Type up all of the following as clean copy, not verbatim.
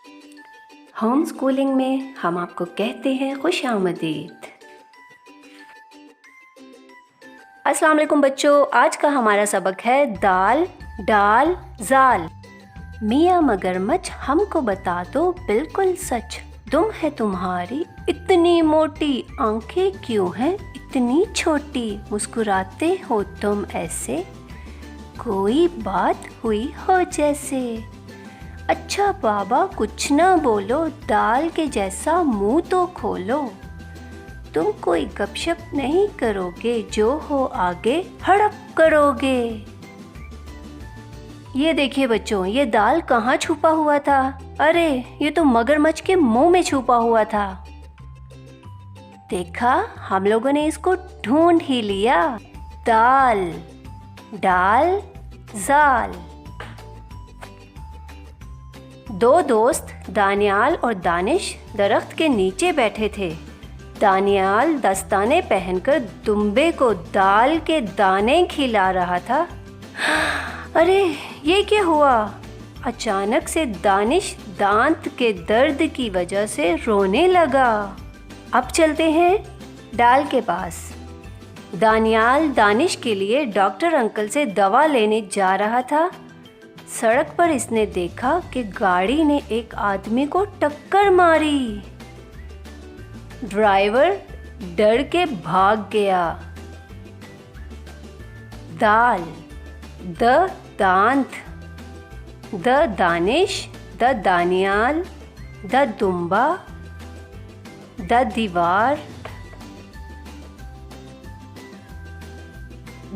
Home schooling में हम आपको कहते हैं खुश आमदीद। अस्सलाम वालेकुम बच्चों, आज का हमारा सबक है दाल डाल जाल। मियाँ मगरमच्छ हमको बता दो बिल्कुल सच, दुम है तुम्हारी इतनी मोटी, आंखें क्यों हैं इतनी छोटी, मुस्कुराते हो तुम ऐसे, कोई बात हुई हो जैसे। अच्छा बाबा कुछ ना बोलो, दाल के जैसा मुंह तो खोलो, तुम कोई गपशप नहीं करोगे, जो हो आगे हड़प करोगे। ये देखिए बच्चों, ये दाल कहाँ छुपा हुआ था? अरे ये तो मगरमच्छ के मुंह में छुपा हुआ था। देखा, हम लोगों ने इसको ढूंढ ही लिया। दाल डाल जाल। दो दोस्त दानियाल और दानिश दरख्त के नीचे बैठे थे। दानियाल दस्ताने पहनकर दुम्बे को दाल के दाने खिला रहा था। अरे ये क्या हुआ? अचानक से दानिश दांत के दर्द की वजह से रोने लगा। अब चलते हैं डाल के पास। दानियाल दानिश के लिए डॉक्टर अंकल से दवा लेने जा रहा था। सड़क पर इसने देखा कि गाड़ी ने एक आदमी को टक्कर मारी। ड्राइवर डर के भाग गया। दाल द दांत, द दानिश, द दानियाल, द दुम्बा, द दीवार।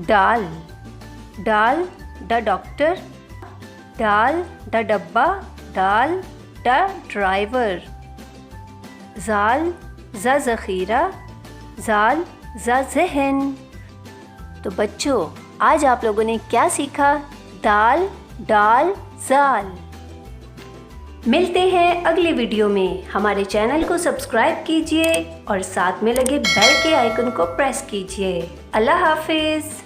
डाल डाल द डॉक्टर, डाल द डब्बा, डाल द ड्राइवर। जाल ज़ ज़ख़ीरा, जाल ज़ ज़हन। तो बच्चों, आज आप लोगों ने क्या सीखा? दाल डाल जाल। मिलते हैं अगली वीडियो में। हमारे चैनल को सब्सक्राइब कीजिए और साथ में लगे बेल के आइकन को प्रेस कीजिए। अल्लाह हाफिज़।